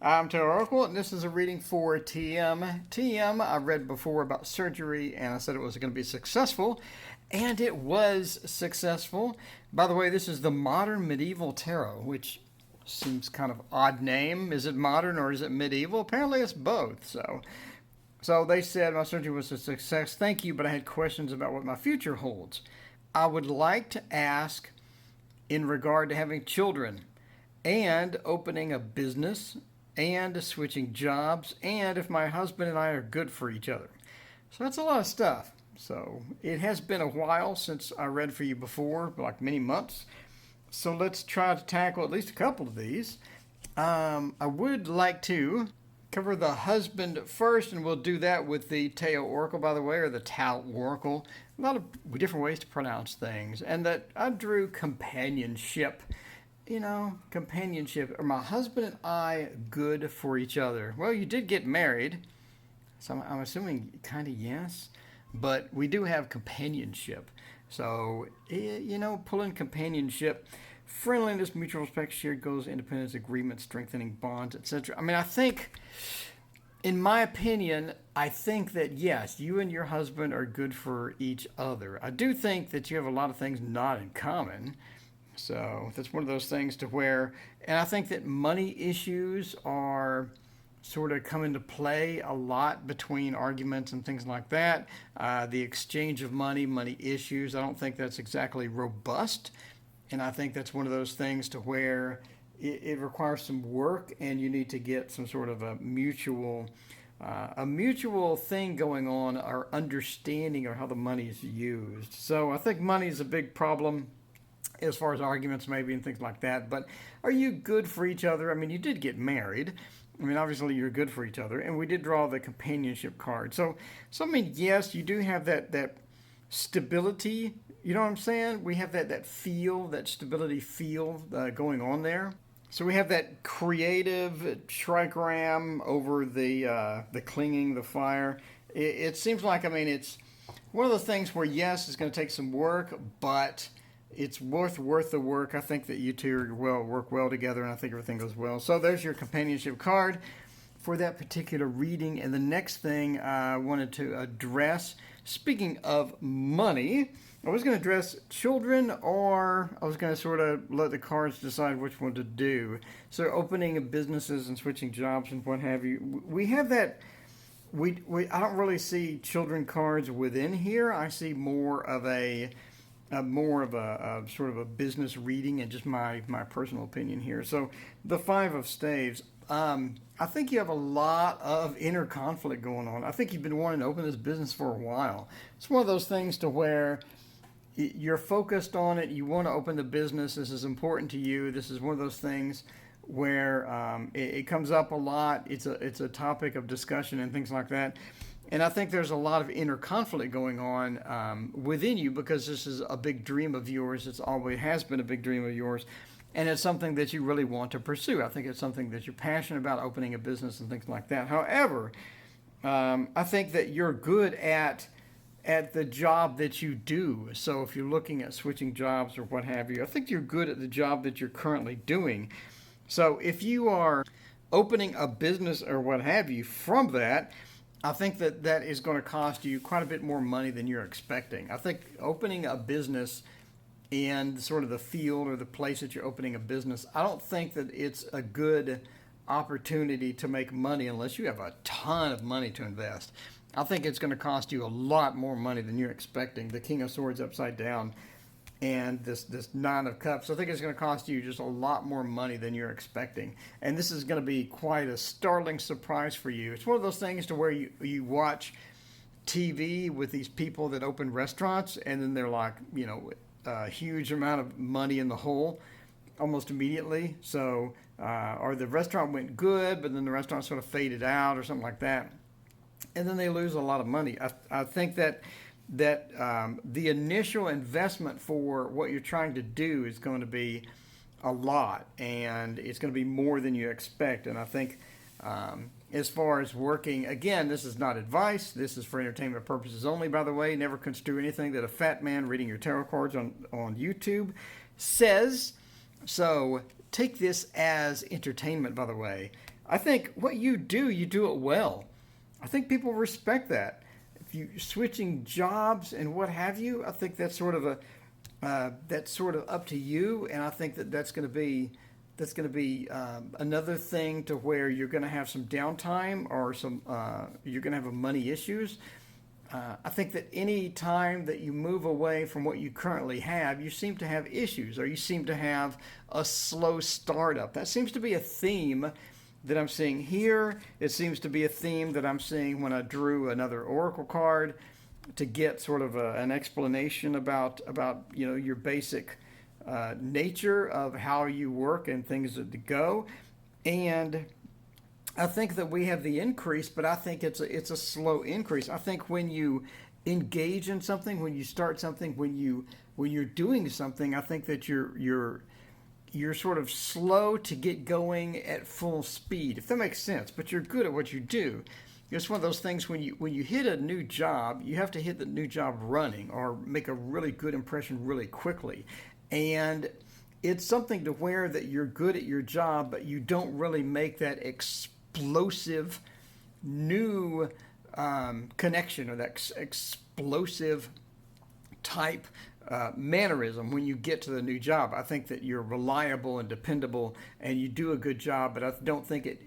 I'm Taylor Oracle, and this is a reading for TM. TM, I read before about surgery, and I said it was going to be successful, and it was successful. By the way, this is the Modern Medieval Tarot, which seems kind of odd name. Is it modern or is it medieval? Apparently, it's both. So they said my surgery was a success. Thank you, but I had questions about what my future holds. I would like to ask in regard to having children and opening a business and switching jobs and if my husband and I are good for each other. So that's a lot of stuff. So it has been a while since I read for you before, like many months. So let's try to tackle at least a couple of these. I would like to cover the husband first, and we'll do that with the Tao Oracle, by the way, or the Tao Oracle. A lot of different ways to pronounce things. And that I drew companionship. Companionship. Are my husband and I good for each other? Well, you did get married, so I'm assuming kind of yes, but we do have companionship. So, pulling companionship, friendliness, mutual respect, shared goals, independence, agreement, strengthening bonds, etc. I mean, in my opinion, I think that yes, you and your husband are good for each other. I do think that you have a lot of things not in common. So that's one of those things to where, and I think that money issues are sort of come into play a lot between arguments and things like that. The exchange of money issues, I don't think that's exactly robust. And I think that's one of those things to where it requires some work and you need to get some sort of a mutual thing going on or understanding of how the money is used. So I think money is a big problem as far as arguments maybe and things like that. But are you good for each other? I mean, you did get married. I mean, obviously you're good for each other. And we did draw the companionship card. So I mean, yes, you do have that stability. You know what I'm saying? We have that feel, that stability feel going on there. So we have that creative trigram over the clinging, the fire. It seems like, I mean, it's one of those things where, yes, it's going to take some work, but it's worth the work. I think that you two work well together, and I think everything goes well. So there's your companionship card for that particular reading. And the next thing I wanted to address, speaking of money, I was going to address children, or I was going to sort of let the cards decide which one to do. So opening of businesses and switching jobs and what have you. We have that. I don't really see children cards within here. I see more of a sort of a business reading and just my personal opinion here. So the Five of Staves, I think you have a lot of inner conflict going on. I think you've been wanting to open this business for a while. It's one of those things to where you're focused on it. You want to open the business. This is important to you. This is one of those things where it comes up a lot. It's a topic of discussion and things like that. And I think there's a lot of inner conflict going on within you because this is a big dream of yours. It's always has been a big dream of yours. And it's something that you really want to pursue. I think it's something that you're passionate about, opening a business and things like that. However, I think that you're good at the job that you do. So if you're looking at switching jobs or what have you, I think you're good at the job that you're currently doing. So if you are opening a business or what have you from that, I think that is going to cost you quite a bit more money than you're expecting. I think opening a business in sort of the field or the place that you're opening a business, I don't think that it's a good opportunity to make money unless you have a ton of money to invest. I think it's going to cost you a lot more money than you're expecting. The King of Swords upside down and this Nine of Cups, I think it's going to cost you just a lot more money than you're expecting. And this is going to be quite a startling surprise for you. It's one of those things to where you watch TV with these people that open restaurants and then they're like, a huge amount of money in the hole almost immediately. So, or the restaurant went good, but then the restaurant sort of faded out or something like that. And then they lose a lot of money. I think that the initial investment for what you're trying to do is going to be a lot, and it's going to be more than you expect. And I think as far as working, again, this is not advice. This is for entertainment purposes only, by the way. Never construe anything that a fat man reading your tarot cards on YouTube says. So take this as entertainment, by the way. I think what you do it well. I think people respect that. If you switching jobs and what have you, I think that's sort of up to you, and I think that's going to be another thing to where you're going to have some downtime or you're going to have money issues. I think that any time that you move away from what you currently have, you seem to have issues or you seem to have a slow startup. That seems to be a theme that I'm seeing here. It seems to be a theme that I'm seeing when I drew another Oracle card to get sort of an explanation about your basic nature of how you work and things that go. And I think that we have the increase, but I think it's a slow increase. I think when you engage in something, when you start something, when you're doing something, I think that you're sort of slow to get going at full speed, if that makes sense. But you're good at what you do. It's one of those things when you hit a new job, you have to hit the new job running or make a really good impression really quickly. And it's something to where that you're good at your job, but you don't really make that explosive new connection or that explosive type mannerism when you get to the new job. I think that you're reliable and dependable, and you do a good job. But I don't think it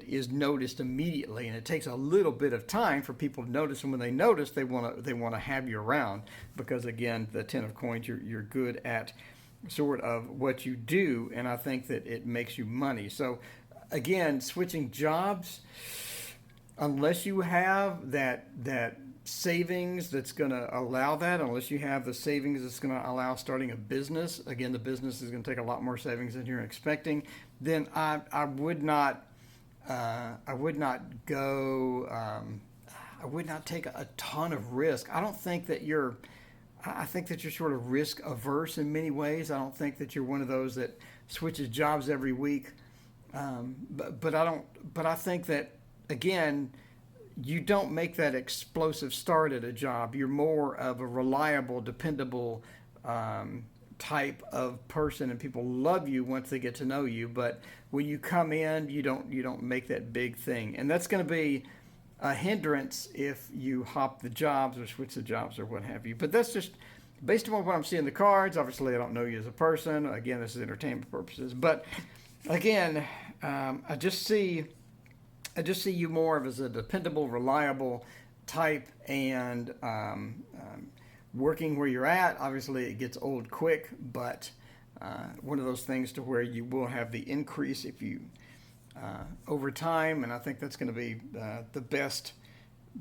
is noticed immediately, and it takes a little bit of time for people to notice. And when they notice, they want to have you around because, again, the 10 of coins, you're good at sort of what you do, and I think that it makes you money. So, again, switching jobs, unless you have that savings that's going to allow that, unless you have the savings that's going to allow starting a business, again, the business is going to take a lot more savings than you're expecting, then I would not go. I would not take a ton of risk. I think that you're sort of risk averse in many ways. I don't think that you're one of those that switches jobs every week. But I think that, again, you don't make that explosive start at a job. You're more of a reliable, dependable type of person, and people love you once they get to know you. But when you come in, you don't make that big thing, and that's going to be a hindrance if you hop the jobs or switch the jobs or what have you. But that's just based upon what I'm seeing in the cards. Obviously, I don't know you as a person. Again, this is entertainment purposes. But again, I just see you more of as a dependable, reliable type, and working where you're at. Obviously, it gets old quick, but one of those things to where you will have the increase if you over time, and I think that's going to be the best,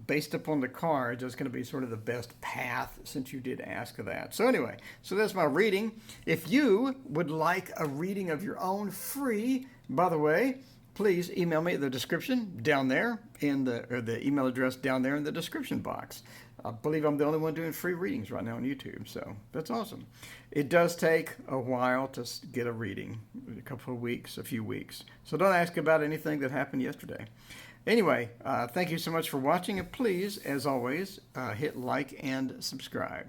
based upon the cards, that's going to be sort of the best path since you did ask that. So anyway, so that's my reading. If you would like a reading of your own free, by the way, please email me at the description down there or the email address down there in the description box. I believe I'm the only one doing free readings right now on YouTube, so that's awesome. It does take a while to get a reading, a couple of weeks, a few weeks. So don't ask about anything that happened yesterday. Anyway, thank you so much for watching, and please, as always, hit like and subscribe.